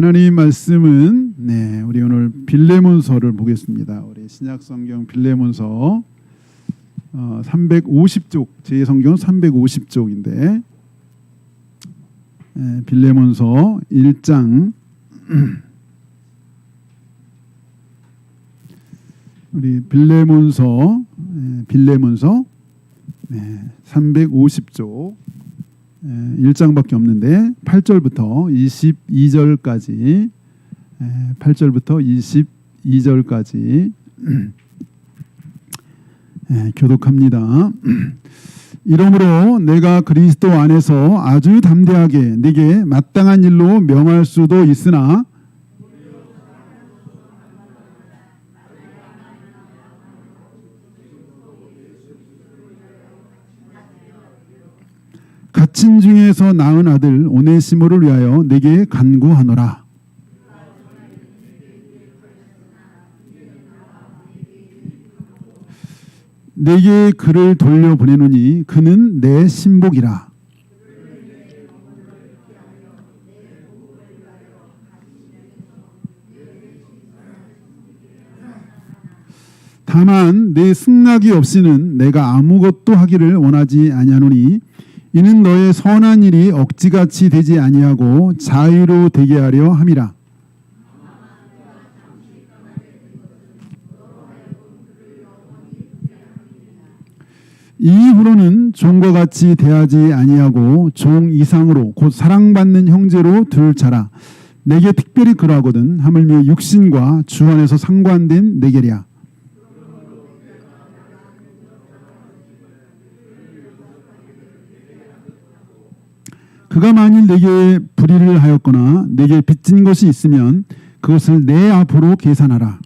하나님 말씀은 우리 오늘 빌레몬서를 보겠습니다. 우리 신약성경 빌레몬서 350쪽, 제 성경은 350쪽인데 빌레몬서 1장 우리 빌레몬서 350쪽 1장밖에 없는데 8절부터 22절까지 교독합니다. 이러므로 내가 그리스도 안에서 아주 담대하게 네게 마땅한 일로 명할 수도 있으나 갇힌 중에서 낳은 아들 오네시모를 위하여 내게 간구하노라. 내게 그를 돌려보내노니 그는 내 신복이라. 다만 내 승낙이 없이는 내가 아무것도 하기를 원하지 아니하노니 이는 너의 선한 일이 억지같이 되지 아니하고 자유로 되게 하려 함이라. 이후로는 종과 같이 대하지 아니하고 종 이상으로 곧 사랑받는 형제로 둘 자라. 내게 특별히 그러하거든 하물며 육신과 주 안에서 상관된 내게랴. 그가 만일 내게 불의를 하였거나 내게 빚진 것이 있으면 그것을 내 앞으로 계산하라.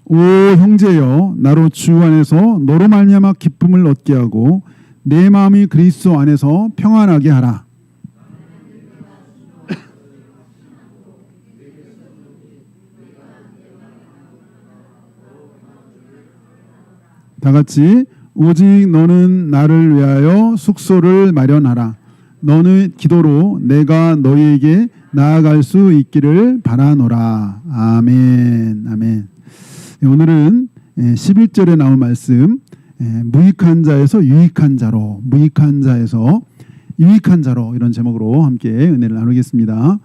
오 형제여, 나로 주 안에서 너로 말미암아 기쁨을 얻게 하고 내 마음이 그리스도 안에서 평안하게 하라. 다 같이 오직 너는 나를 위하여 숙소를 마련하라. 너는 기도로 내가 너희에게 나아갈 수 있기를 바라노라. 아멘. 아멘. 오늘은 11절에 나온 말씀, 무익한 자에서 유익한 자로, 무익한 자에서 유익한 자로, 이런 제목으로 함께 은혜를 나누겠습니다.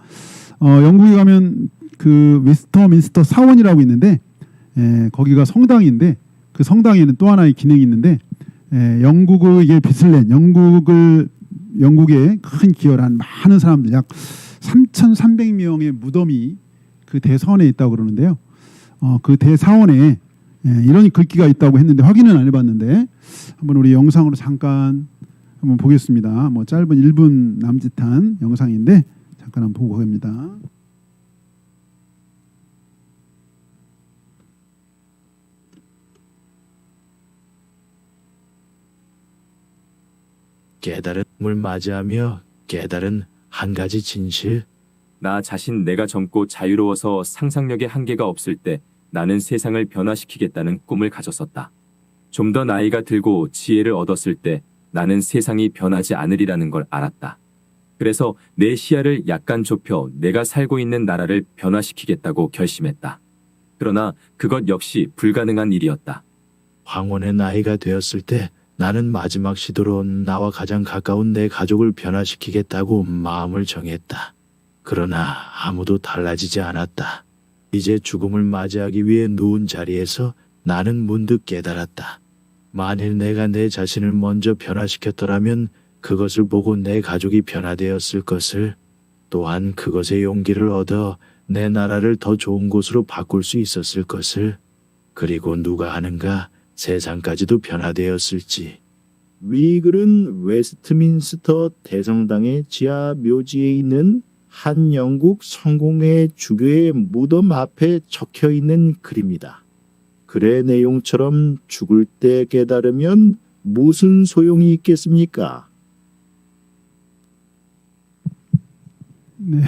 영국에 가면 그 웨스터민스터 사원이라고 있는데 거기가 성당인데 그 성당에는 또 하나의 기능이 있는데 영국의 빚을 낸 영국의 큰 기여한 많은 사람들 약 3,300명의 무덤이 그 대서원에 있다고 그러는데요. 그 대사원에 이런 글귀가 있다고 했는데 확인은 안 해봤는데 한번 우리 영상으로 잠깐 한번 보겠습니다. 뭐 짧은 1분 남짓한 영상인데 잠깐 한번 보고 갑니다. 깨달음을 맞이하며 깨달은 한 가지 진실. 나 자신 내가 젊고 자유로워서 상상력에 한계가 없을 때 나는 세상을 변화시키겠다는 꿈을 가졌었다. 좀 더 나이가 들고 지혜를 얻었을 때 나는 세상이 변하지 않으리라는 걸 알았다. 그래서 내 시야를 약간 좁혀 내가 살고 있는 나라를 변화시키겠다고 결심했다. 그러나 그것 역시 불가능한 일이었다. 황혼의 나이가 되었을 때 나는 마지막 시도로 나와 가장 가까운 내 가족을 변화시키겠다고 마음을 정했다. 그러나 아무도 달라지지 않았다. 이제 죽음을 맞이하기 위해 누운 자리에서 나는 문득 깨달았다. 만일 내가 내 자신을 먼저 변화시켰더라면 그것을 보고 내 가족이 변화되었을 것을, 또한 그것의 용기를 얻어 내 나라를 더 좋은 곳으로 바꿀 수 있었을 것을, 그리고 누가 아는가 세상까지도 변화되었을지. 위 글은 웨스트민스터 대성당의 지하 묘지에 있는 한 영국 성공회 주교의 무덤 앞에 적혀 있는 글입니다. 글의 내용처럼 죽을 때 깨달으면 무슨 소용이 있겠습니까? 네.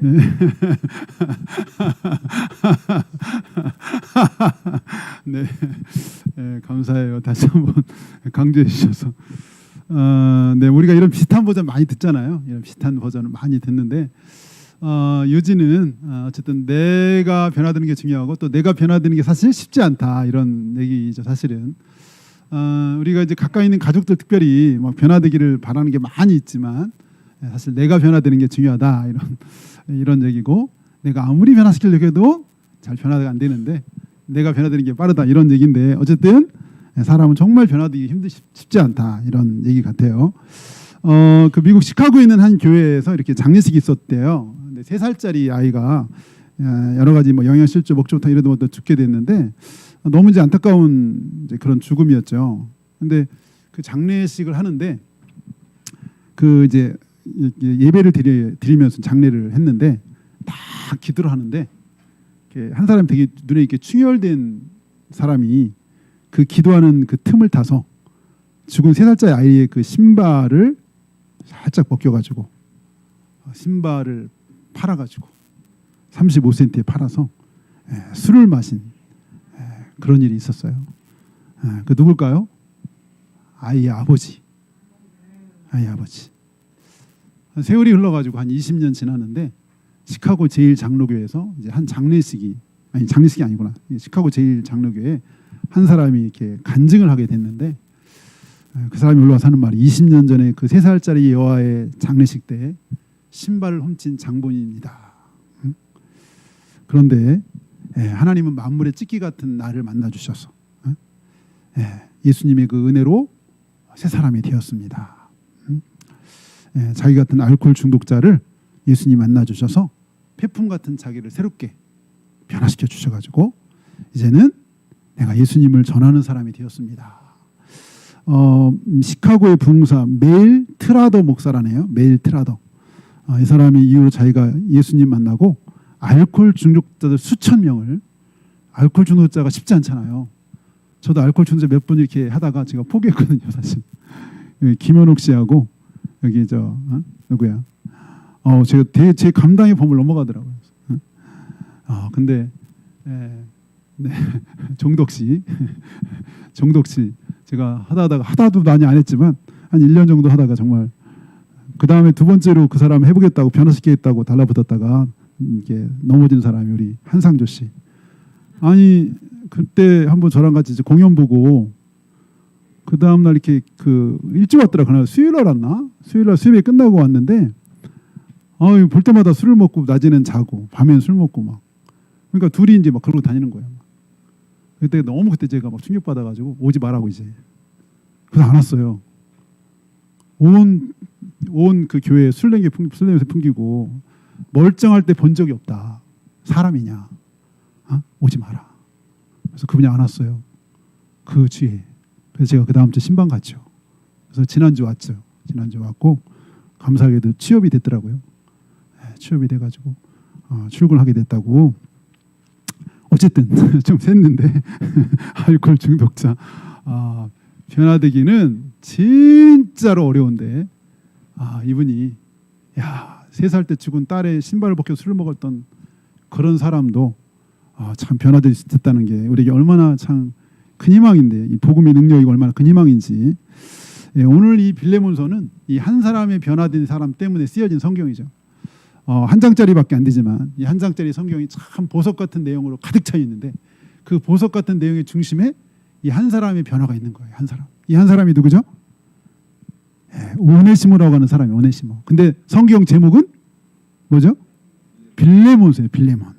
네. 네. 네, 감사해요. 다시 한번 강조해 주셔서. 네, 우리가 이런 비슷한 버전 많이 듣잖아요. 이런 비슷한 버전을 많이 듣는데 요지는 어쨌든 내가 변화되는 게 중요하고 또 내가 변화되는 게 사실 쉽지 않다 이런 얘기죠. 사실은 우리가 이제 가까이 있는 가족들 특별히 막 변화되기를 바라는 게 많이 있지만 사실 내가 변화되는 게 중요하다 이런 얘기고 내가 아무리 변화시키려고 해도 잘 변화가 안 되는데 내가 변화되는 게 빠르다 이런 얘기인데 어쨌든 사람은 정말 변화되기 쉽지 않다 이런 얘기 같아요. 그 미국 시카고에 있는 한 교회에서 이렇게 장례식이 있었대요. 근데 3살짜리 아이가 여러 가지 뭐 영양실조, 목조부터 이런 것도 죽게 됐는데 너무 이제 안타까운 이제 그런 죽음이었죠. 근데 그 장례식을 하는데 그 이제 예배를 드리면서 장례를 했는데 다 기도를 하는데 한 사람이 되게 눈에 이렇게 충혈된 사람이 그 기도하는 그 틈을 타서 죽은 3살짜리 아이의 그 신발을 살짝 벗겨가지고 신발을 팔아가지고 35센트에 팔아서 술을 마신 그런 일이 있었어요. 그 누굴까요? 아이의 아버지. 아이의 아버지. 세월이 흘러가지고 한 20년 지났는데 시카고 제1장로교회에서 이제 한 장례식이 아니구나. 시카고 제1장로교회에 한 사람이 이렇게 간증을 하게 됐는데 그 사람이 올라와서 하는 말이 20년 전에 그 3살짜리 여아의 장례식 때 신발을 훔친 장본인입니다. 그런데 하나님은 만물의 찢기 같은 나를 만나 주셔서 예수님의 그 은혜로 새 사람이 되었습니다. 자기 같은 알코올 중독자를 예수님 만나 주셔서 폐품 같은 자기를 새롭게 변화시켜 주셔가지고 이제는 내가 예수님을 전하는 사람이 되었습니다. 시카고의 부흥사 메일 트라더 목사라네요. 메일 트라더. 이 사람이 이후로 자기가 예수님 만나고 알코올 중독자들 수천 명을 알코올 중독자가 쉽지 않잖아요. 저도 알코올 중독자 몇 번 이렇게 하다가 제가 포기했거든요, 사실. 김현옥 씨하고 여기 누구야? 제가 제 감당의 범을 넘어가더라고요. 근데 네. 종덕 씨 제가 하다도 많이 안 했지만 한 1년 정도 하다가 정말 그 다음에 두 번째로 그 사람 해보겠다고 변화시키겠다고 달라붙었다가 이게 넘어진 사람이 우리 한상조 씨. 아니 그때 한번 저랑 같이 이제 공연 보고 그 다음 날 이렇게 그 일찍 왔더라. 그날 수요일날 왔나? 수요일날 수요일에 끝나고 왔는데 볼 때마다 술을 먹고 낮에는 자고 밤에는 술 먹고 막 그러니까 둘이 이제 막 그러고 다니는 거예요. 그때 제가 막 충격받아가지고 오지 말라고 이제 그래서 안 왔어요. 온 그 교회 술냄새 풍기고 멀쩡할 때 본 적이 없다. 사람이냐? 오지 마라. 그래서 그분이 안 왔어요. 그 주에. 그래서 제가 그 다음 주 신방 갔죠. 그래서 지난주 왔죠. 지난주 왔고 감사하게도 취업이 됐더라고요. 취업이 돼가지고 출근하게 됐다고. 어쨌든 좀 샜는데 알코올 중독자 변화되기는 진짜로 어려운데 이분이 3살 때 죽은 딸의 신발을 벗겨 술을 먹었던 그런 사람도 참 변화될 수 있다는 게 우리에게 얼마나 참 큰 희망인데 이 복음의 능력이 얼마나 큰 희망인지. 오늘 이 빌레몬서는 이 한 사람의 변화된 사람 때문에 쓰여진 성경이죠. 한 장짜리밖에 안 되지만 이 한 장짜리 성경이 참 보석 같은 내용으로 가득 차 있는데 그 보석 같은 내용의 중심에 이 한 사람의 변화가 있는 거예요. 한 사람. 이 한 사람이 누구죠? 오네시모라고 하는 사람이 오네시모. 근데 성경 제목은 뭐죠? 빌레몬서예요. 빌레몬.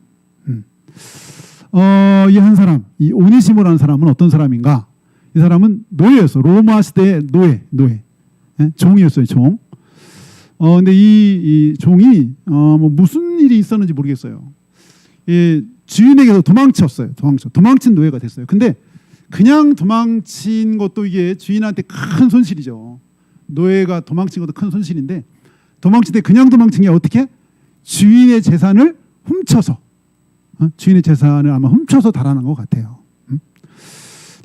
이 한 사람, 이 오네시모라는 사람은 어떤 사람인가? 이 사람은 노예였어. 로마 시대의 노예. 종이었어요. 종. 근데 이 종이 뭐 무슨 일이 있었는지 모르겠어요. 주인에게서 도망쳤어요. 도망친 노예가 됐어요. 근데 그냥 도망친 것도 이게 주인한테 큰 손실이죠. 노예가 도망친 것도 큰 손실인데 도망칠 때 그냥 도망친 게 어떻게? 주인의 재산을 훔쳐서 주인의 재산을 아마 훔쳐서 달아난 것 같아요.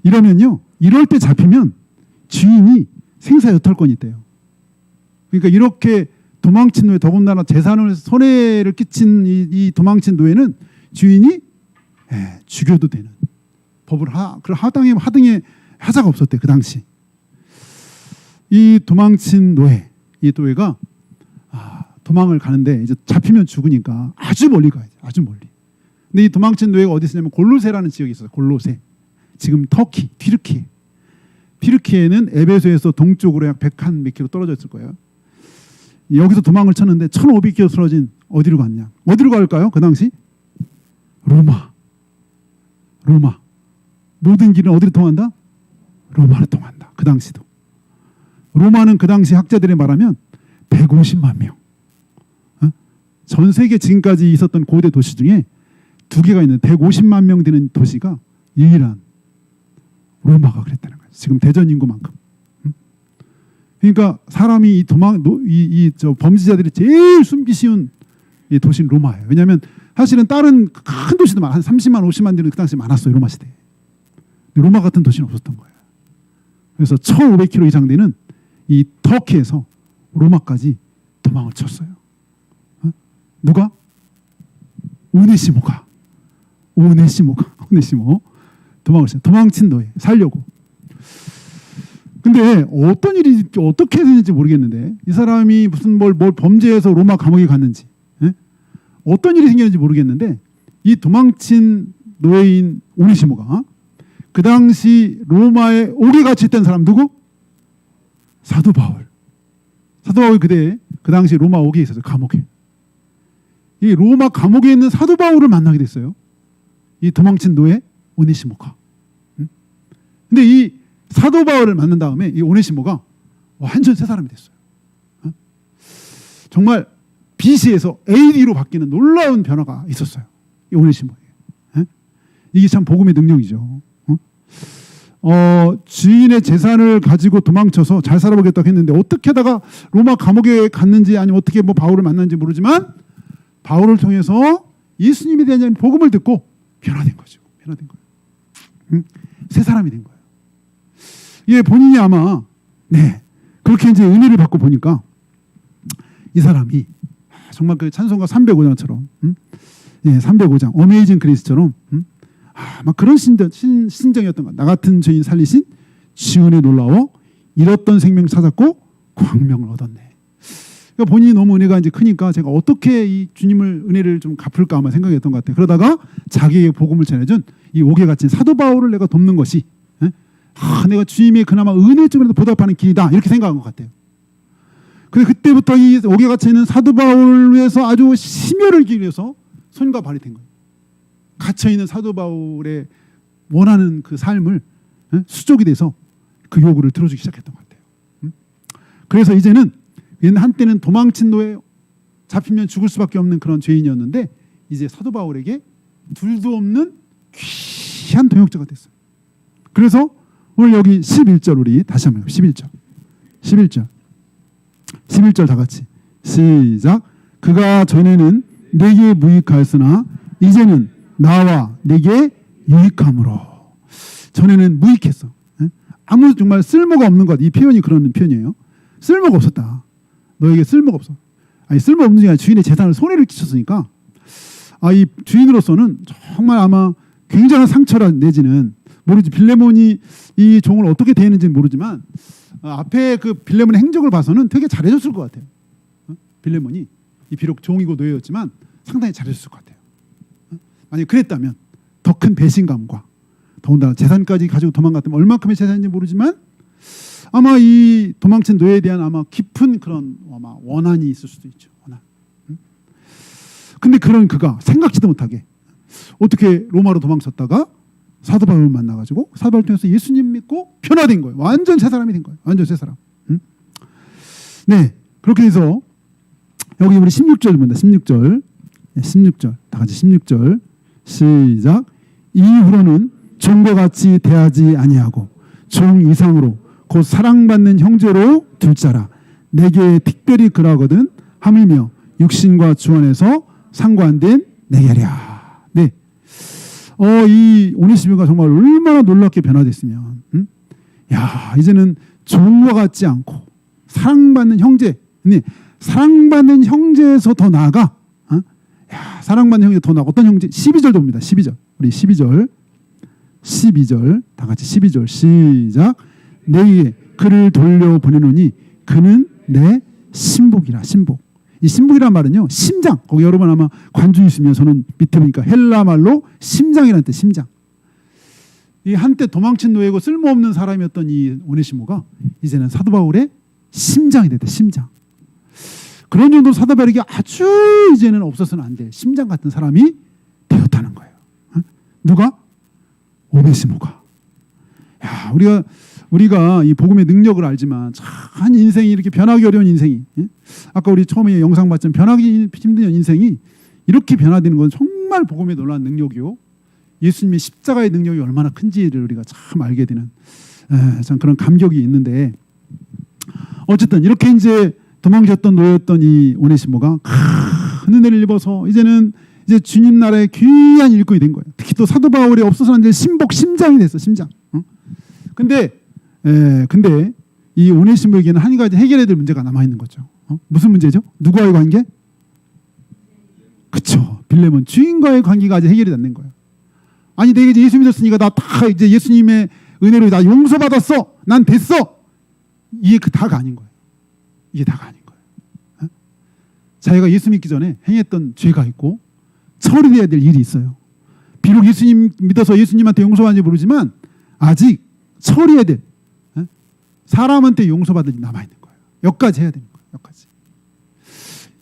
이러면요. 이럴 때 잡히면 주인이 생사여탈권이 있대요. 그러니까 이렇게 도망친 노예, 더군다나 재산을 손해를 끼친 이 도망친 노예는 주인이 죽여도 되는 법을 하등의 하자가 없었대 그 당시. 이 도망친 노예, 이 노예가 도망을 가는데 이제 잡히면 죽으니까 아주 멀리 가야지, 아주 멀리. 근데 이 도망친 노예가 어디 있었냐면 골로세라는 지역이 있어요. 골로세. 지금 터키, 튀르키예. 튀르키예는 에베소에서 동쪽으로 약 100한 몇 킬로 떨어져 있을 거예요. 여기서 도망을 쳤는데 1500킬로 떨어진 어디로 갔냐? 어디로 갈까요? 그 당시? 로마. 모든 길은 어디로 통한다? 로마로 통한다. 그 당시도. 로마는 그 당시 학자들에 말하면 150만 명. 전 세계 지금까지 있었던 고대 도시 중에 두 개가 있는데 150만 명 되는 도시가 유일한 로마가 그랬다는 거예요. 지금 대전 인구만큼. 그러니까 사람이 저 범죄자들이 제일 숨기 쉬운 이 도시는 로마예요. 왜냐하면 사실은 다른 큰 도시도 한 30만 50만 되는 그 당시 많았어요. 로마 시대에. 로마 같은 도시는 없었던 거예요. 그래서 1500km 이상 되는 이 터키에서 로마까지 도망을 쳤어요. 누가? 오네시모가 도망을 쳤어요. 도망친 노예 살려고. 근데 어떤 일이 어떻게 되는지 모르겠는데 이 사람이 무슨 뭘 범죄해서 로마 감옥에 갔는지 어떤 일이 생겼는지 모르겠는데 이 도망친 노예인 오네시모가 그 당시 로마에 옥에 갇혀있던 사람 누구? 사도 바울. 사도 바울이 그 당시 로마 옥에 있었어요. 감옥에. 이 로마 감옥에 있는 사도 바울을 만나게 됐어요. 이 도망친 노예 오네시모가. 근데 이 사도 바울을 만난 다음에 이 오네시모가 완전 새 사람이 됐어요. 정말 BC에서 AD로 바뀌는 놀라운 변화가 있었어요. 이 오네시모에게. 이게 참 복음의 능력이죠. 주인의 재산을 가지고 도망쳐서 잘 살아보겠다고 했는데 어떻게 하다가 로마 감옥에 갔는지 아니면 어떻게 바울을 만났는지 모르지만 바울을 통해서 예수님에 대한 복음을 듣고 변화된 거죠. 새 사람이 된 거예요. 예, 본인이 아마 그렇게 이제 은혜를 받고 보니까 이 사람이 정말 그 찬송가 305장처럼 305장 어메이징 그레이스처럼 막 그런 신정이었던 것. 나 같은 죄인 살리신 지은에 놀라워 잃었던 생명 찾았고 광명을 얻었네. 그러니까 본인이 너무 은혜가 이제 크니까 제가 어떻게 이 주님을 은혜를 좀 갚을까 아마 생각했던 것 같아요. 그러다가 자기의 복음을 전해준 이 옥에 갇힌 사도 바울을 내가 돕는 것이 내가 주님의 그나마 은혜 쪽에서 보답하는 길이다 이렇게 생각한 것 같아요. 그래서 그때부터 이 옥에 갇혀 있는 사도 바울을 위해서 아주 심혈을 기울여서 손과 발이 된 거예요. 갇혀 있는 사도 바울의 원하는 그 삶을 수족이 돼서 그 요구를 들어주기 시작했던 것 같아요. 그래서 이제는 한때는 도망친 노예, 잡히면 죽을 수밖에 없는 그런 죄인이었는데 이제 사도 바울에게 둘도 없는 귀한 동역자가 됐어요. 그래서 오늘 여기 11절 우리 다시 한번 11절 다 같이 시작. 그가 전에는 내게 무익하였으나 이제는 나와 내게 유익함으로. 전에는 무익했어. 아무 정말 쓸모가 없는 것. 이 표현이 그런 표현이에요. 쓸모가 없었다. 너에게 쓸모가 없어. 아니 쓸모없는 게 아니라 주인의 재산을 손해를 끼쳤으니까 이 주인으로서는 정말 아마 굉장한 상처라 내지는 모르지. 빌레몬이 이 종을 어떻게 대했는지는 모르지만 앞에 그 빌레몬의 행적을 봐서는 되게 잘해줬을 것 같아요. 빌레몬이 비록 종이고 노예였지만 상당히 잘해줬을 것 같아요. 만약 그랬다면 더 큰 배신감과 더군다나 재산까지 가지고 도망갔다면 얼마큼의 재산인지 모르지만 아마 이 도망친 노예에 대한 아마 깊은 그런 아마 원한이 있을 수도 있죠. 원한. 근데 그런 그가 생각지도 못하게 어떻게 로마로 도망쳤다가 사도 바울을 만나가지고 사도 바울 통해서 예수님 믿고 변화된 거예요. 완전 새 사람이 된 거예요. 완전 새 사람. 네, 그렇게 해서 여기 우리 16절 본다. 16절 다 같이 16절 시작. 이후로는 종과 같이 대하지 아니하고 종 이상으로 곧 사랑받는 형제로 둘 자라. 내게 특별히 그러거든 하물며 육신과 주 안에서 상관된 내게 하랴. 네. 이 오네시모가 정말 얼마나 놀랍게 변화됐으면, 이제는 종과 같지 않고 사랑받는 형제, 사랑받는 형제에서 더 나아가, 야, 사랑받는 형제 더 나아가 어떤 형제? 12절도 봅니다. 12절. 우리 12절 다 같이 12절 시작. 내게 그를 돌려보내노니 그는 내 신복이라. 신복. 이 신복이란 말은요, 심장. 거기 여러분 아마 관주 있으면 저는 밑에 보니까 헬라 말로 심장이라는 뜻. 심장. 이 한때 도망친 노예고 쓸모없는 사람이었던 이 오네시모가 이제는 사도 바울의 심장이 됐다. 심장. 그런 정도로 사도 바울에게 아주 이제는 없어서는 안 돼. 심장 같은 사람이 되었다는 거예요. 누가? 오네시모가. 야, 우리가 이 복음의 능력을 알지만 참 인생이 이렇게 변하기 어려운 인생이, 아까 우리 처음에 영상 봤지만 변하기 힘든 인생이 이렇게 변화되는 건 정말 복음의 놀라운 능력이요. 예수님의 십자가의 능력이 얼마나 큰지를 우리가 참 알게 되는 참 그런 감격이 있는데, 어쨌든 이렇게 이제 도망쳤던 노예였던 이 오네시모가 큰 은혜를 입어서 이제는 이제 주님 나라의 귀한 일꾼이 된 거예요. 특히 또 사도 바울이 없어서는 이제 신복, 심장이 됐어. 심장. 근데 이 오네시모에게는 한 가지 해결해야 될 문제가 남아 있는 거죠. 무슨 문제죠? 누구와의 관계? 그렇죠. 빌레몬 주인과의 관계가 아직 해결이 안 된 거예요. 아니, 내가 이제 예수 믿었으니까 나 다 이제 예수님의 은혜로 나 용서받았어. 난 됐어. 이게 그 다가 아닌 거예요. 이게 다가 아닌 거예요. 자기가 예수 믿기 전에 행했던 죄가 있고 처리해야 될 일이 있어요. 비록 예수님 믿어서 예수님한테 용서받는지 모르지만 아직 처리해야 될, 사람한테 용서받을 일이 남아 있는 거예요. 여기까지 해야 되는 거예요. 여기까지.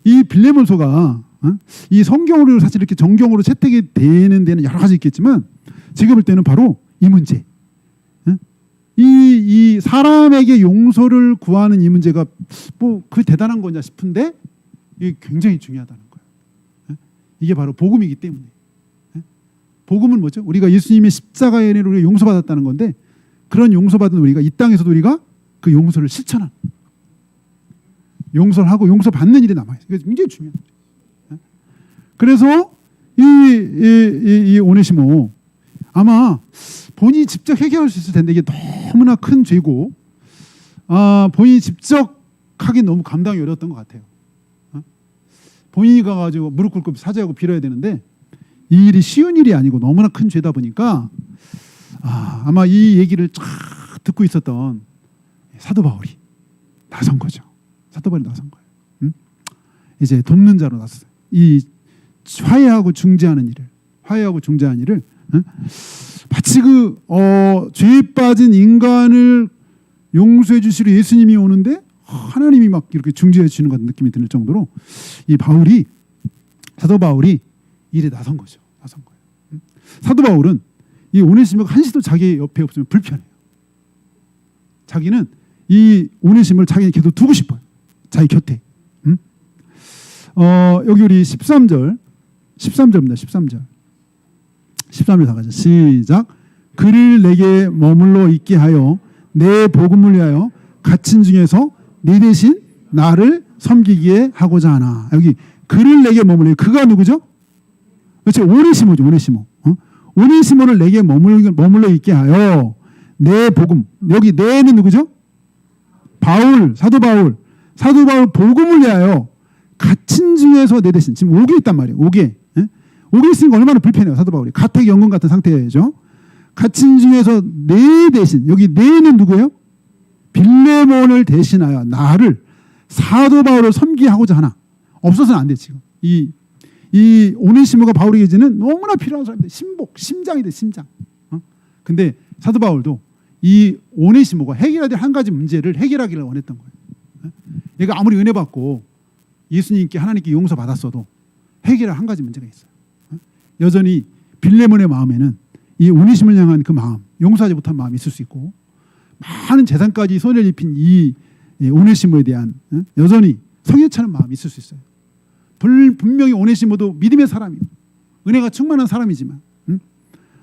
이 빌레몬서가 이 성경으로 사실 이렇게 정경으로 채택이 되는 데는 여러 가지 있겠지만 제가 볼 때는 바로 이 문제, 이 사람에게 용서를 구하는 이 문제가 뭐 그 대단한 거냐 싶은데 이게 굉장히 중요하다는 거예요. 이게 바로 복음이기 때문에. 복음은 뭐죠? 우리가 예수님의 십자가의 은혜로 우리가 용서받았다는 건데, 그런 용서받은 우리가 이 땅에서도 우리가 그 용서를 실천하는, 용서를 하고 용서받는 일이 남아있어요. 이게 굉장히 중요해요. 그래서 이 오네시모 아마 본인이 직접 해결할 수 있을 텐데 이게 너무나 큰 죄고, 본인이 직접 하긴 너무 감당이 어려웠던 것 같아요. 본인이 가가지고 무릎 꿇고 사죄하고 빌어야 되는데 이 일이 쉬운 일이 아니고 너무나 큰 죄다 보니까 아마 이 얘기를 쫙 듣고 있었던 사도 바울이 나선 거죠. 사도 바울이 나선 거예요. 이제 돕는 자로 나섰어요. 이 화해하고 중재하는 일을 마치 죄에 빠진 인간을 용서해 주시러 예수님이 오는데 하나님이 막 이렇게 중재해 주시는 것 같은 느낌이 들 정도로 이 사도 바울이 일에 나선 거죠. 나선 거예요. 사도 바울은 이 오네시모가 한시도 자기 옆에 없으면 불편해요. 자기는 이 오네시모를 자기 계속 두고 싶어요. 자기 곁에. 여기 우리 13절입니다. 13절 다 같이 시작. 그를 내게 머물러 있게 하여 내 복음을 위하여 갇힌 중에서 네 대신 나를 섬기기에 하고자 하나. 여기 그를 내게 머물러, 그가 누구죠? 그렇죠. 오네시모죠. 오네시모를 내게 머물러 있게 하여 내 복음. 여기 내는 누구죠? 사도 바울 복음을 위하여 갇힌 중에서 내 대신, 지금 옥에 있단 말이에요. 옥에 있으니까 얼마나 불편해요. 사도 바울이 가택연금 같은 상태죠. 갇힌 중에서 내 대신, 여기 내는 누구예요? 빌레몬을 대신하여 나를, 사도 바울을 섬기하고자 하나. 없어서는 안 돼. 지금 이 오네시모가 바울에게는 너무나 필요한 사람인데 심장이 돼. 심장. 근데 사도 바울도 이 오네시모가 해결해야 될 한 가지 문제를 해결하기를 원했던 거예요. 얘가 아무리 은혜 받고 예수님께 하나님께 용서 받았어도 해결할 한 가지 문제가 있어요. 여전히 빌레몬의 마음에는 이 오네시모를 향한 그 마음, 용서하지 못한 마음이 있을 수 있고, 많은 재산까지 손해를 입힌 이 오네시모에 대한 여전히 성에 차는 마음이 있을 수 있어요. 분명히 오네시모도 믿음의 사람이고 은혜가 충만한 사람이지만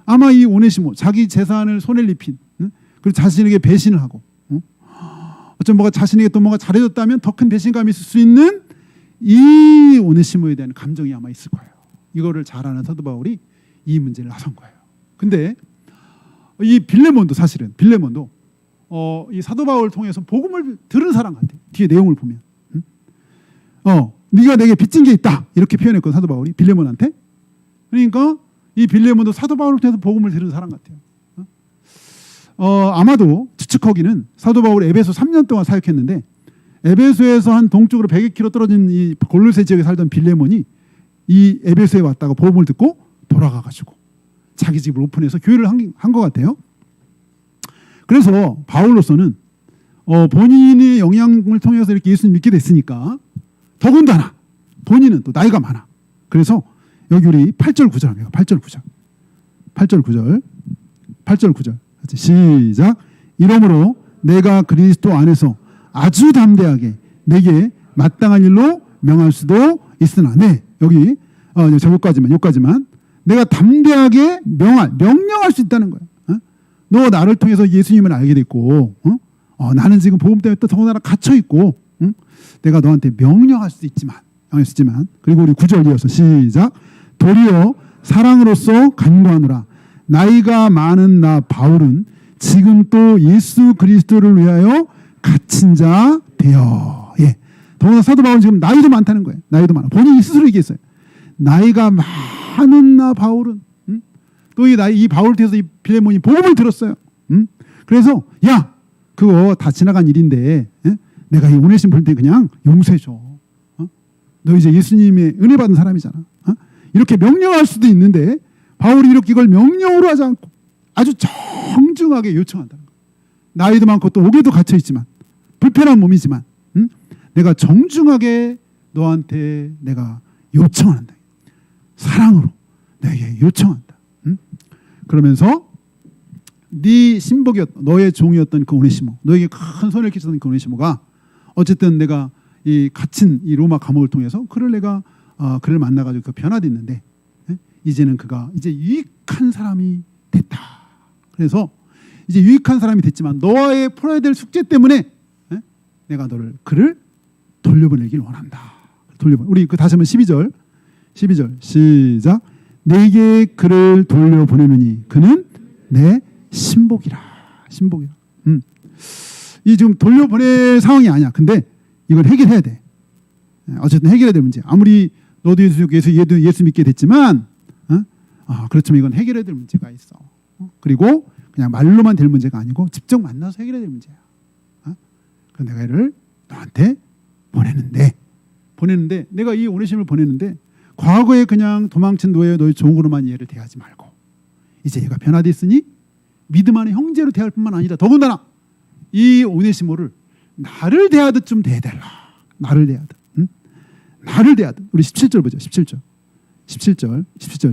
아마 이 오네시모 자기 재산을 손해를 입힌, 그리고 자신에게 배신을 하고 어쩜 자신에게 또 뭔가 잘해줬다면 더 큰 배신감이 있을 수 있는 이 오네시모에 대한 감정이 아마 있을 거예요. 이거를 잘 아는 사도 바울이 이 문제를 나선 거예요. 근데 이 빌레몬도 이 사도 바울을 통해서 복음을 들은 사람 같아요. 뒤에 내용을 보면 네가 내게 빚진 게 있다 이렇게 표현했거든 사도 바울이 빌레몬한테. 그러니까 이 빌레몬도 사도 바울을 통해서 복음을 들은 사람 같아요. 아마도 추측하기는 사도 바울이 에베소 3년 동안 사역했는데 에베소에서 한 동쪽으로 100km 떨어진 이 골로새 지역에 살던 빌레몬이 이 에베소에 왔다가 복음을 듣고 돌아가가지고 자기 집을 오픈해서 교회를 한 것 같아요. 그래서 바울로서는 본인의 영향을 통해서 이렇게 예수님 믿게 됐으니까 더군다나 본인은 또 나이가 많아. 그래서 여기 우리 8절 9절 합니다. 8절 9절. 8절 9절. 8절 9절. 시작. 이러므로 내가 그리스도 안에서 아주 담대하게 내게 마땅한 일로 명할 수도 있으나 여기 여기까지만 내가 담대하게 명령할 수 있다는 거야. 너 나를 통해서 예수님을 알게 됐고 나는 지금 복음 때문에 또 더군다나 갇혀 있고 내가 너한테 명령할 수도 있지만 그리고 우리 9절 이어서 시작. 도리어 사랑으로서 간구하노라. 나이가 많은 나 바울은 지금 또 예수 그리스도를 위하여 갇힌 자 되어. 더구나 사도 바울은 지금 나이도 많다는 거예요. 나이도 많아. 본인이 스스로 얘기했어요. 나이가 많은 나 바울은 또 이 바울을 통해서 이 빌레몬이 복음을 들었어요. 그래서 야 그거 다 지나간 일인데 내가 이 오네시모 볼 때 그냥 용서해줘. 너 이제 예수님의 은혜 받은 사람이잖아. 이렇게 명령할 수도 있는데 바울이 이렇게 이걸 명령으로 하지 않고 아주 정중하게 요청한다는 거예요. 나이도 많고 또 옥에도 갇혀 있지만 불편한 몸이지만 내가 정중하게 너한테 내가 요청한다. 사랑으로 내게 요청한다. 그러면서 네 신복이었던 너의 종이었던 그 오네시모, 너에게 큰 손해를 끼쳤던 그 오네시모가 어쨌든 내가 이 갇힌 이 로마 감옥을 통해서 그를 만나가지고 변화됐는데 이제는 그가 이제 유익한 사람이 됐다. 그래서 이제 유익한 사람이 됐지만 너의 풀어야 될 숙제 때문에 내가 그를 돌려보내길 원한다. 우리 그 다시 한번 12절 시작. 내게 그를 돌려보내느니 그는 내 신복이라. 이 지금 돌려보낼 상황이 아니야. 근데 이걸 해결해야 돼. 어쨌든 해결해야 될 문제. 아무리 너도 얘도 예수 믿게 됐지만 그렇지만 이건 해결해야 될 문제가 있어. 그리고 그냥 말로만 될 문제가 아니고 직접 만나서 해결해야 될 문제야. 그래서 내가 얘를 너한테 보내는데 내가 이 오네시모를 보내는데 과거에 그냥 도망친 너의 종으로만 얘를 대하지 말고 이제 얘가 변화됐으니 믿음 안에 형제로 대할 뿐만 아니라 더군다나 이 오네시모를 나를 대하듯 좀 대해달라. 나를 대하듯. 우리 17절 보죠. 17절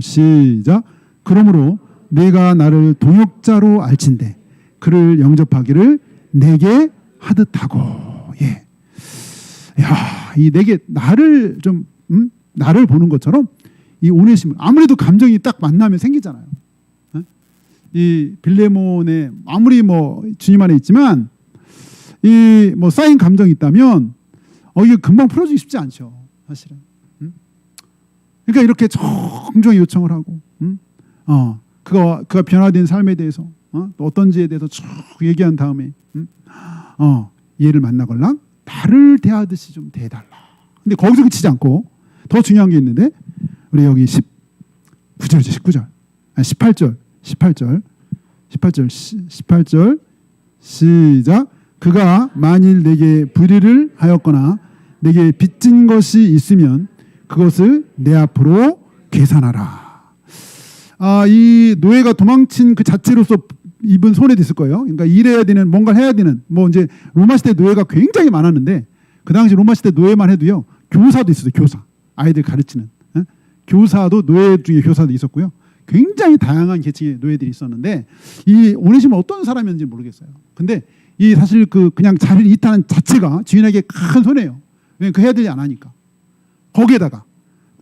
시작. 그러므로 내가 나를 동역자로 알진대 그를 영접하기를 내게 하듯하고. 이 내게 나를 좀 나를 보는 것처럼 이 오네시모 아무래도 감정이 딱 만나면 생기잖아요. 이 빌레몬의 아무리 뭐 주님 안에 있지만 이 뭐 쌓인 감정이 있다면 이게 금방 풀어지기 쉽지 않죠, 사실은. 그러니까 이렇게 정중히 요청을 하고, 그가 변화된 삶에 대해서 또 어떤지에 대해서 쭉 얘기한 다음에 얘를 만나걸랑 나를 대하듯이 좀 대해달라. 근데 거기서 그치지 않고 더 중요한 게 있는데 우리 여기 18절 시작. 그가 만일 내게 불의를 하였거나 내게 빚진 것이 있으면 그것을 내 앞으로 계산하라. 이 노예가 도망친 그 자체로서 입은 손해도 있을 거예요. 그러니까 일해야 되는 뭔가를 해야 되는 뭐 이제 로마 시대 노예가 굉장히 많았는데 그 당시 로마 시대 노예만 해도요 교사도 있었어요. 교사 아이들 가르치는 교사도 노예 중에 교사도 있었고요. 굉장히 다양한 계층의 노예들이 있었는데 이 오네시모 어떤 사람이었는지 모르겠어요. 근데 이 사실 그냥 자리를 이탈한 자체가 주인에게 큰 손해예요. 왜냐면 그 해야 되지 안 하니까. 거기에다가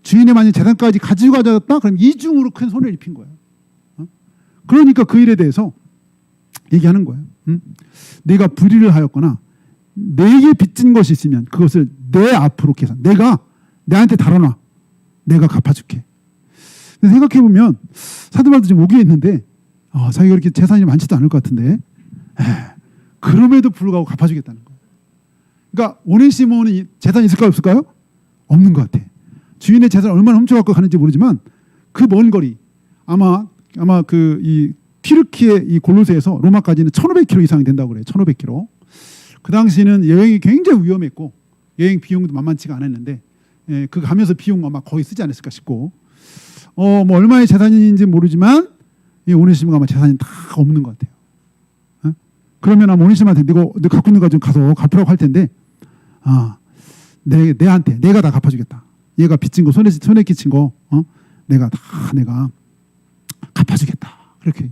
주인의 만약 재산까지 가지고 가졌다 그럼 이중으로 큰 손해를 입힌 거예요. 그러니까 그 일에 대해서 얘기하는 거예요. 내가 불의를 하였거나 내게 빚진 것이 있으면 그것을 내 앞으로 계산. 내한테 달아놔. 내가 갚아줄게. 근데 생각해보면 사도 바울도 지금 오기에 있는데 자기가 그렇게 재산이 많지도 않을 것 같은데 그럼에도 불구하고 갚아주겠다는 거예요. 그러니까 오네시모는 재산이 있을까요 없을까요? 없는 것 같아. 주인의 재산을 얼마나 훔쳐갖고 가는지 모르지만 그 먼 거리 아마 그 이 튀르키의 이 골로새에서 로마까지는 1,500km 이상이 된다고 그래요. 1,500km. 그 당시는 여행이 굉장히 위험했고 여행 비용도 만만치가 않았는데 그 가면서 비용 아마 거의 쓰지 않았을까 싶고 뭐 얼마의 재산인지 모르지만 이 오네시모가 아마 재산이 다 없는 것 같아요. 그러면 아마 오네시모한테 너 갖고 있는 거 좀 가서 갚으라고 할 텐데 내한테 내가 다 갚아주겠다. 얘가 빚진 거 손에 끼친 거 내가 갚아주겠다. 그렇게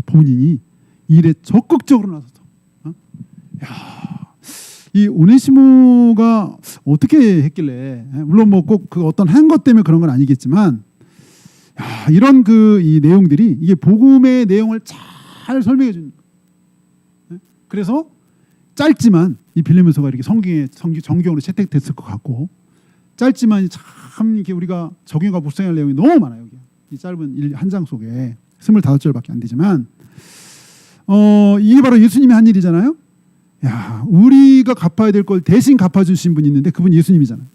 본인이 일에 적극적으로 나서서 이 오네시모가 어떻게 했길래 물론 뭐 꼭 그 어떤 한 것 때문에 그런 건 아니겠지만 이런 이 내용들이 이게 복음의 내용을 잘 설명해 주는 거예요. 그래서 짧지만 이 빌레몬서가 이렇게 정경으로 채택됐을 것 같고 짧지만 참 이렇게 우리가 적용과 묵상할 내용이 너무 많아요. 여기. 이 짧은 한 장 속에 25절밖에 안 되지만 이게 바로 예수님이 한 일이잖아요. 우리가 갚아야 될 걸 대신 갚아주신 분이 있는데 그분 예수님이잖아요.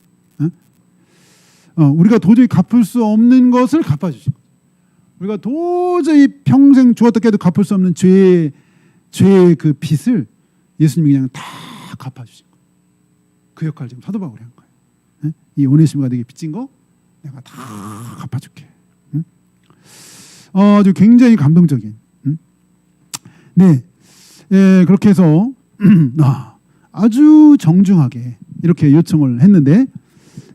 우리가 도저히 갚을 수 없는 것을 갚아주신 거예요. 우리가 도저히 평생 주었다 깨도 갚을 수 없는 죄의 그 빚을 예수님이 그냥 다 갚아주신 거예요. 그 역할을 지금 사도 바울이 한 거예요. 이 오네시모가 내게 빚진 거 내가 다 갚아줄게. 아주 굉장히 감동적인. 네, 그렇게 해서 아주 정중하게 이렇게 요청을 했는데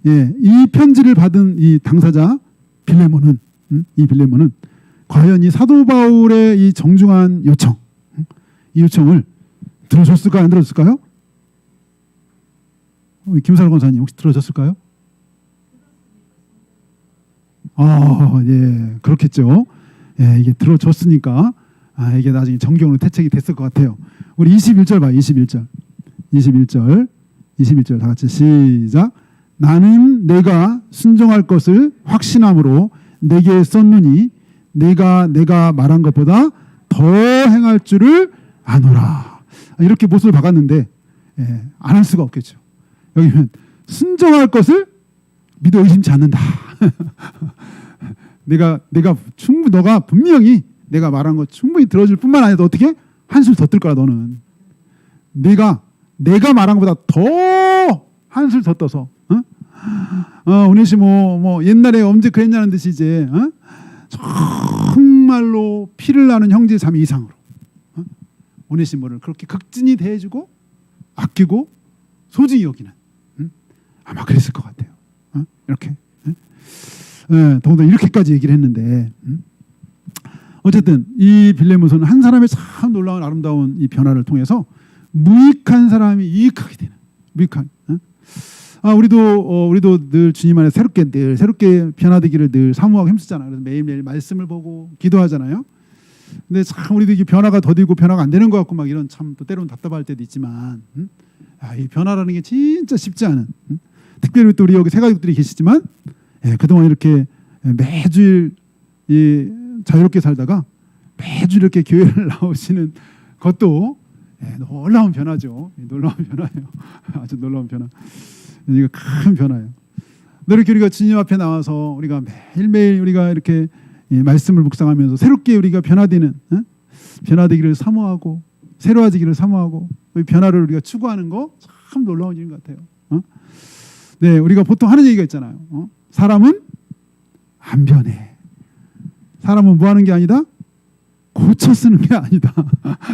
이 편지를 받은 이 당사자 빌레몬은 과연 이 사도 바울의 이 정중한 요청, 이 요청을 들어줬을까요? 안 들어줬을까요? 김사로 권사님 혹시 들어줬을까요? 예, 그렇겠죠. 이게 들어줬으니까 이게 나중에 정경으로 태책이 됐을 것 같아요. 우리 21절 봐요. 21절 다 같이 시작. 나는 내가 순종할 것을 확신함으로 내게 썼느니 내가 말한 것보다 더 행할 줄을 아노라. 이렇게 못을 박았는데 안 할 수가 없겠죠. 여기는 순종할 것을 믿어 의심치 않는다. 너가 분명히 내가 말한 거 충분히 들어줄 뿐만 아니라 어떻게 한술 더 뜰 거야. 너는 내가 말한 것보다 더 한술 더 떠서 오네시모 뭐 옛날에 언제 그랬냐는 듯이 이제 정말로 피를 나는 형제 자매 이상으로 오네시모를 그렇게 극진히 대해주고 아끼고 소중히 여기는 아마 그랬을 것 같아요. 이렇게 더군다나 이렇게까지 얘기를 했는데 어쨌든 이 빌레몬서는 한 사람의 참 놀라운 아름다운 이 변화를 통해서 무익한 사람이 유익하게 되는 무익한. 우리도 늘 주님 안에 새롭게 변화되기를 늘 사모하고 힘쓰잖아요. 그래서 매일매일 말씀을 보고 기도하잖아요. 근데 참 우리도 이게 변화가 더디고 변화가 안 되는 것 같고 막 이런 참 또 때로는 답답할 때도 있지만 이 변화라는 게 진짜 쉽지 않은. 특별히 또 우리 여기 새가족들이 계시지만 그동안 이렇게 매주일 자유롭게 살다가 매주 이렇게 교회를 나오시는 것도 놀라운 변화죠. 놀라운 변화예요. 아주 놀라운 변화. 이거 큰 변화예요. 이렇게 우리가 주님 앞에 나와서 우리가 매일매일 우리가 이렇게 말씀을 묵상하면서 새롭게 우리가 변화되기를 사모하고 새로워지기를 사모하고 변화를 우리가 추구하는 거 참 놀라운 일인 것 같아요. 네, 우리가 보통 하는 얘기가 있잖아요. 사람은 안 변해. 사람은 뭐 하는 게 아니다? 고쳐 쓰는 게 아니다.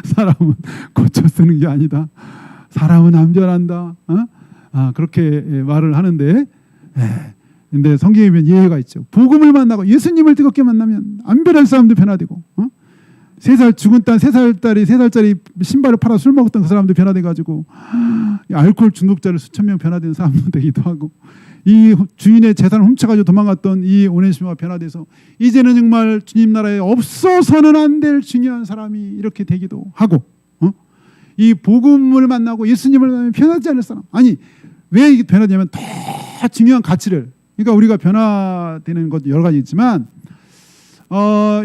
사람은 고쳐 쓰는 게 아니다. 사람은 안 변한다. 그렇게 말을 하는데 근데 성경에 보면 예외가 있죠. 복음을 만나고 예수님을 뜨겁게 만나면 안 변할 사람도 변화되고 3살 죽은 딸 3살짜리 신발을 팔아 술 먹었던 그 사람도 변화돼가지고 알코올 중독자를 수천 명 변화된 사람도 되기도 하고 이 주인의 재산을 훔쳐가지고 도망갔던 이 오네시모가 변화돼서 이제는 정말 주님 나라에 없어서는 안 될 중요한 사람이 이렇게 되기도 하고 이 복음을 만나고 예수님을 만나면 변하지 않을 사람. 아니 왜 이게 변하냐면 더 중요한 가치를 그러니까 우리가 변화되는 것 여러 가지 있지만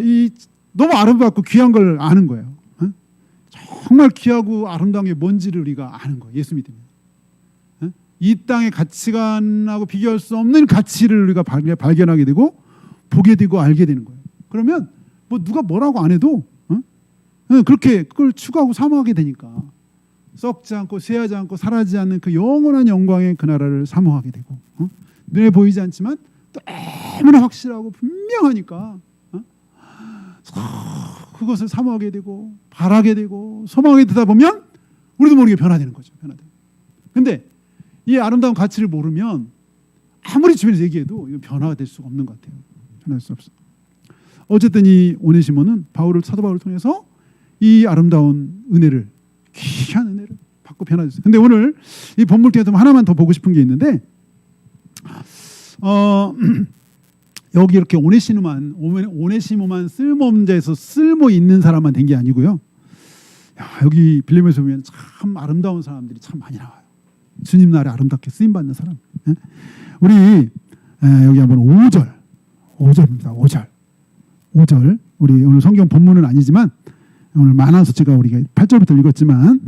이 너무 아름답고 귀한 걸 아는 거예요. 정말 귀하고 아름다운 게 뭔지를 우리가 아는 거예요. 예수 믿으면. 이 땅의 가치관하고 비교할 수 없는 가치를 우리가 발견하게 되고 보게 되고 알게 되는 거예요. 그러면 뭐 누가 뭐라고 안 해도 그렇게 그걸 추구하고 사모하게 되니까 썩지 않고 쇠하지 않고 사라지지 않는 그 영원한 영광의 그 나라를 사모하게 되고 눈에 보이지 않지만 너무나 확실하고 분명하니까 그것을 사모하게 되고 바라게 되고 소망하게 되다 보면 우리도 모르게 변화되는 거죠. 근데 이 아름다운 가치를 모르면 아무리 주변에서 얘기해도 이거 변화가 될 수가 없는 것 같아요. 변할 수 없어. 어쨌든 이 오네시모는 사도 바울을 통해서 이 아름다운 은혜를, 귀한 은혜를 받고 변화됐어요. 근데 오늘 이 본문 통해서 하나만 더 보고 싶은 게 있는데 여기 이렇게 오네시모만 쓸모없는 자에서 쓸모 있는 사람만 된 게 아니고요. 여기 빌레몬에서 보면 참 아름다운 사람들이 참 많이 나와요. 주님 나라에 아름답게 쓰임 받는 사람. 우리 여기 한번 5절입니다. 5절. 우리 오늘 성경 본문은 아니지만 오늘 많아서 제가 우리가 8절부터 읽었지만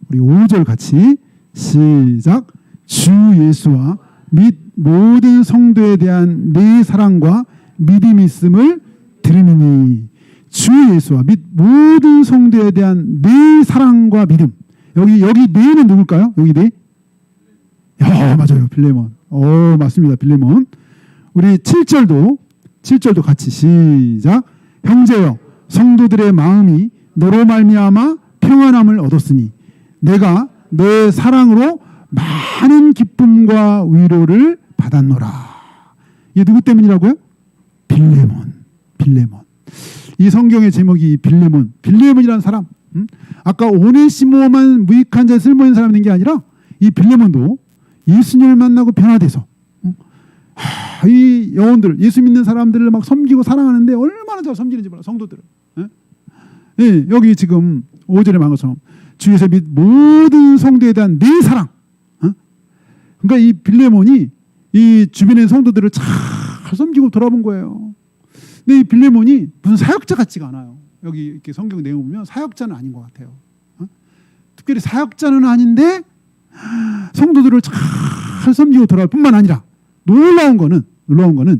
우리 5절 같이 시작. 주 예수와 및 모든 성도에 대한 내 사랑과 믿음이 있음을 들으니. 주 예수와 및 모든 성도에 대한 내 사랑과 믿음. 여기 네는 누굴까요? 여기 네? 맞아요. 빌레몬. 맞습니다. 빌레몬. 우리 7절도 같이 시작. 형제여, 성도들의 마음이 너로 말미암아 평안함을 얻었으니 내가 너의 사랑으로 많은 기쁨과 위로를 받았노라. 이게 누구 때문이라고요? 빌레몬. 이 성경의 제목이 빌레몬이라는 사람. 아까 오네시모만 무익한 자에 쓸모있는 사람이 된 게 아니라 이 빌레몬도 예수님을 만나고 변화돼서 이 영혼들, 예수 믿는 사람들을 막 섬기고 사랑하는데 얼마나 잘 섬기는지 몰라, 성도들을. 예, 여기 지금 5절에 말한 것처럼 주에서 및 모든 성도에 대한 내 사랑. 그러니까 이 빌레몬이 이 주변의 성도들을 잘 섬기고 돌아본 거예요. 근데 이 빌레몬이 무슨 사역자 같지가 않아요. 여기 이렇게 성경 내용 보면 사역자는 아닌 것 같아요. 특별히 사역자는 아닌데 성도들을 잘 섬기고 돌아올 뿐만 아니라 놀라운 거는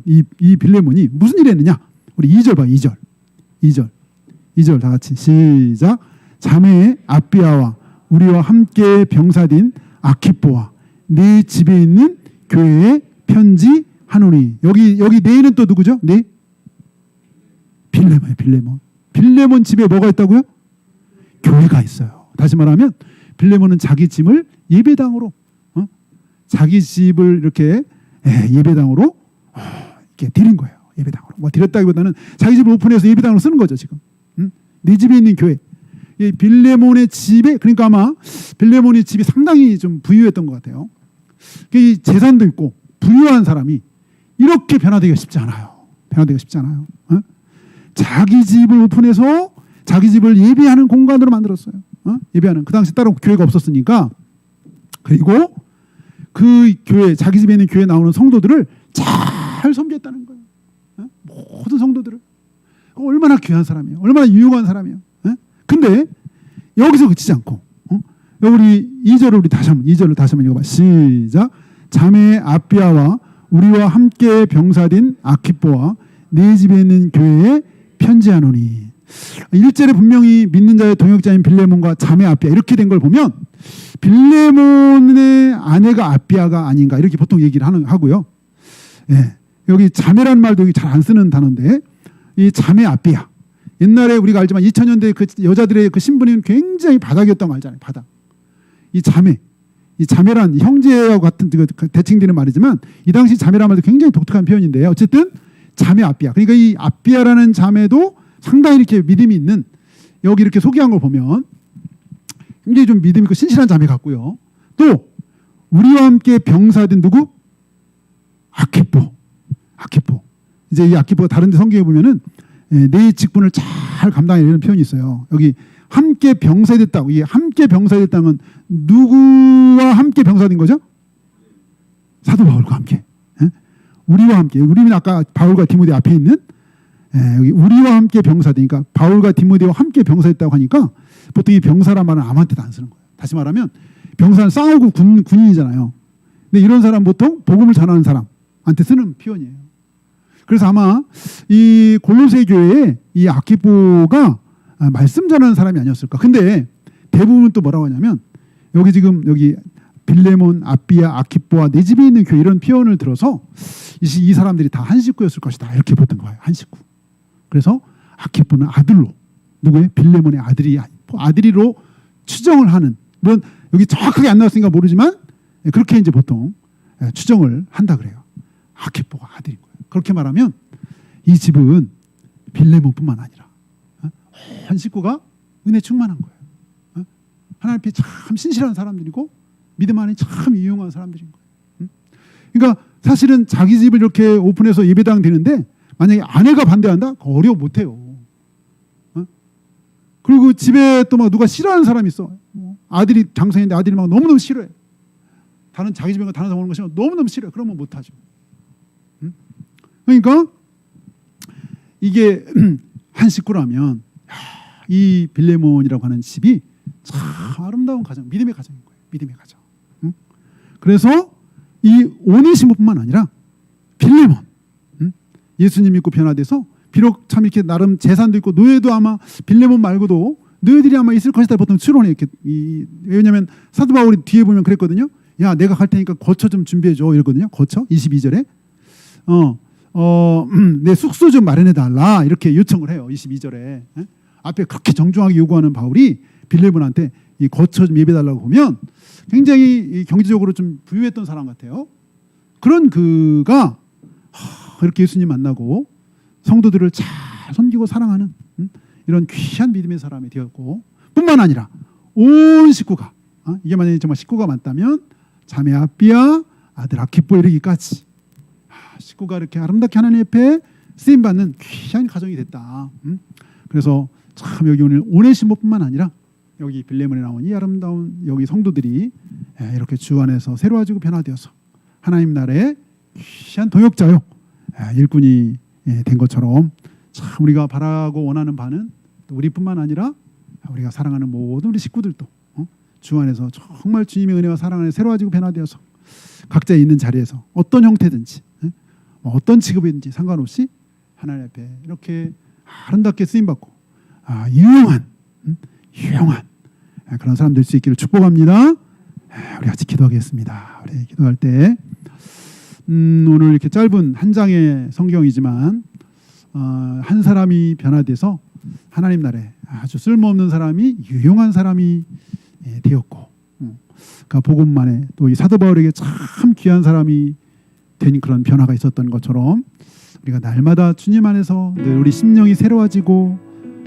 이 빌레몬이 무슨 일을 했느냐? 우리 2절 봐. 2절 다 같이 시작. 자매 아비아와 우리와 함께 병사된 아키포와 네 집에 있는 교회에 편지하노니. 여기 네는 또 누구죠? 네? 빌레몬 집에 뭐가 있다고요? 교회가 있어요. 다시 말하면 빌레몬은 자기 집을 예배당으로 자기 집을 이렇게 예배당으로 이렇게 드린 거예요. 예배당으로. 뭐 드렸다기보다는 자기 집을 오픈해서 예배당으로 쓰는 거죠, 지금. 네 집에 있는 교회. 이 빌레몬의 집에, 그러니까 아마 빌레몬의 집이 상당히 좀 부유했던 것 같아요. 이 재산도 있고 부유한 사람이 이렇게 변화되기가 쉽지 않아요. 자기 집을 오픈해서 자기 집을 예배하는 공간으로 만들었어요. 예배하는. 그 당시 따로 교회가 없었으니까. 그리고 그 교회, 자기 집에 있는 교회에 나오는 성도들을 잘 섬겼다는 거예요. 모든 성도들을. 얼마나 귀한 사람이에요. 얼마나 유용한 사람이에요. 근데 여기서 그치지 않고 우리 2절을 다시 한번 읽어봐. 시작. 자매 아비아와 우리와 함께 병사된 아키포와 네 집에 있는 교회에 편지하노니. 1절에 분명히 믿는 자의 동역자인 빌레몬과 자매 아비아 이렇게 된 걸 보면 빌레몬의 아내가 아비아가 아닌가 이렇게 보통 얘기를 하고요. 예, 여기 자매라는 말도 잘 안 쓰는 단어인데 이 자매 아비아. 옛날에 우리가 알지만 2000년대 그 여자들의 그 신분이 굉장히 바닥이었던 거 알잖아요. 바닥. 이 자매란 형제와 같은 대칭되는 말이지만 이 당시 자매란 말도 굉장히 독특한 표현인데요. 어쨌든 자매 아비아. 그러니까 이 아비아라는 자매도 상당히 이렇게 믿음이 있는, 여기 이렇게 소개한 걸 보면 굉장히 좀 믿음 있고 신실한 자매 같고요. 또 우리와 함께 병사된 누구? 아키포. 이제 이 아키포가 다른 데 성경에 보면은 내 직분을 잘 감당해내는 표현이 있어요. 여기 함께 병사됐다고. 이게 함께 병사됐다는 건 누구와 함께 병사된 거죠? 사도 바울과 함께. 우리와 함께. 우리는 아까 바울과 디모데 앞에 있는 여기 우리와 함께 병사되니까 바울과 디모데와 함께 병사했다고 하니까 보통 이 병사란 말은 아무한테도 안 쓰는 거예요. 다시 말하면 병사는 싸우고 군인이잖아요. 근데 이런 사람 보통 복음을 전하는 사람한테 쓰는 표현이에요. 그래서 아마 이 골로새 교회에 이 아키포가 말씀 전하는 사람이 아니었을까. 근데 대부분 또 뭐라고 하냐면 여기 지금 여기 빌레몬, 아비아, 아키포와 내 집에 있는 교회 이런 표현을 들어서 이 사람들이 다 한 식구였을 것이다 이렇게 보던 거예요. 한 식구. 그래서 아키포는 아들로 누구의 빌레몬의 아들이로 추정을 하는 물론 여기 정확하게 안 나왔으니까 모르지만 그렇게 이제 보통 추정을 한다 그래요. 아키포가 아들인 거예요. 그렇게 말하면 이 집은 빌레몬뿐만 아니라 한 식구가 은혜 충만한 거예요. 하나님 앞에 참 신실한 사람들이고 믿음 안에 참 유용한 사람들인 거예요. 그러니까 사실은 자기 집을 이렇게 오픈해서 예배당 되는데 만약에 아내가 반대한다? 어려워 못해요. 그리고 집에 또 막 누가 싫어하는 사람이 있어. 아들이 장사인데 아들이 막 너무너무 싫어해. 자기 집에 다른 사람 오는 것이 너무너무 싫어해. 그러면 못하죠. 그러니까 이게 한 식구라면 이 빌레몬이라고 하는 집이 참 아름다운 가정, 믿음의 가정인 거예요. 믿음의 가정. 그래서 이 오네시모뿐만 아니라 빌레몬, 예수님 믿고 변화돼서 비록 참 이렇게 나름 재산도 있고 노예도 아마 빌레몬 말고도 너희들이 아마 있을 것이다 보통 추론해 이렇게 왜냐하면 사도 바울이 뒤에 보면 그랬거든요. 야 내가 갈 테니까 거처 좀 준비해 줘 이러거든요. 거처 22절에 내 숙소 좀 마련해 달라 이렇게 요청을 해요. 22절에 앞에 그렇게 정중하게 요구하는 바울이 빌레몬한테 이 거처 좀 예배해 달라고 보면 굉장히 경제적으로 좀 부유했던 사람 같아요. 그런 그가 이렇게 예수님 만나고 성도들을 잘 섬기고 사랑하는 이런 귀한 믿음의 사람이 되었고 뿐만 아니라 온 식구가 이게 만약에 정말 식구가 많다면 자매 아비아 아들 아키포 이르기까지 식구가 이렇게 아름답게 하나님 앞에 쓰임받는 귀한 가정이 됐다. 그래서 참 여기 오늘 오네시모뿐만 아니라 여기 빌레몬에 나온 이 아름다운 여기 성도들이 이렇게 주 안에서 새로워지고 변화되어서 하나님 나라의 귀한 동역자요 일꾼이 된 것처럼 참 우리가 바라고 원하는 바는 우리뿐만 아니라 우리가 사랑하는 모든 우리 식구들도 주 안에서 정말 주님의 은혜와 사랑 안에 새로워지고 변화되어서 각자 있는 자리에서 어떤 형태든지 어떤 직업이든지 상관없이 하나님 앞에 이렇게 아름답게 쓰임받고 유용한 그런 사람 될 수 있기를 축복합니다. 우리 같이 기도하겠습니다. 우리 기도할 때 오늘 이렇게 짧은 한 장의 성경이지만 한 사람이 변화돼서 하나님 나라에 아주 쓸모없는 사람이 유용한 사람이 되었고 그러니까 복음만에 또 이 사도 바울에게 참 귀한 사람이 된 그런 변화가 있었던 것처럼 우리가 날마다 주님 안에서 늘 우리 심령이 새로워지고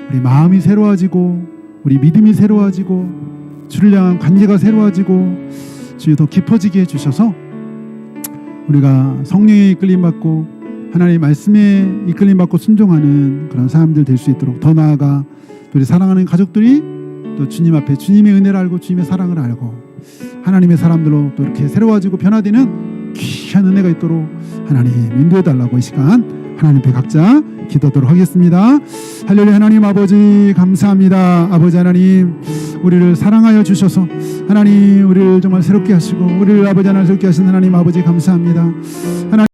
우리 마음이 새로워지고 우리 믿음이 새로워지고 주를 향한 관계가 새로워지고 주님 더 깊어지게 해주셔서 우리가 성령에 이끌림받고 하나님의 말씀에 이끌림받고 순종하는 그런 사람들 될 수 있도록 더 나아가 우리 사랑하는 가족들이 또 주님 앞에 주님의 은혜를 알고 주님의 사랑을 알고 하나님의 사람들로 또 이렇게 새로워지고 변화되는 귀한 은혜가 있도록 하나님 인도해 달라고 이 시간 하나님 앞에 각자 기도하도록 하겠습니다. 할렐루야. 하나님 아버지 감사합니다. 아버지 하나님 우리를 사랑하여 주셔서 하나님 우리를 정말 새롭게 하시고 우리를 아버지 하나님 새롭게 하신 하나님 아버지 감사합니다. 하나님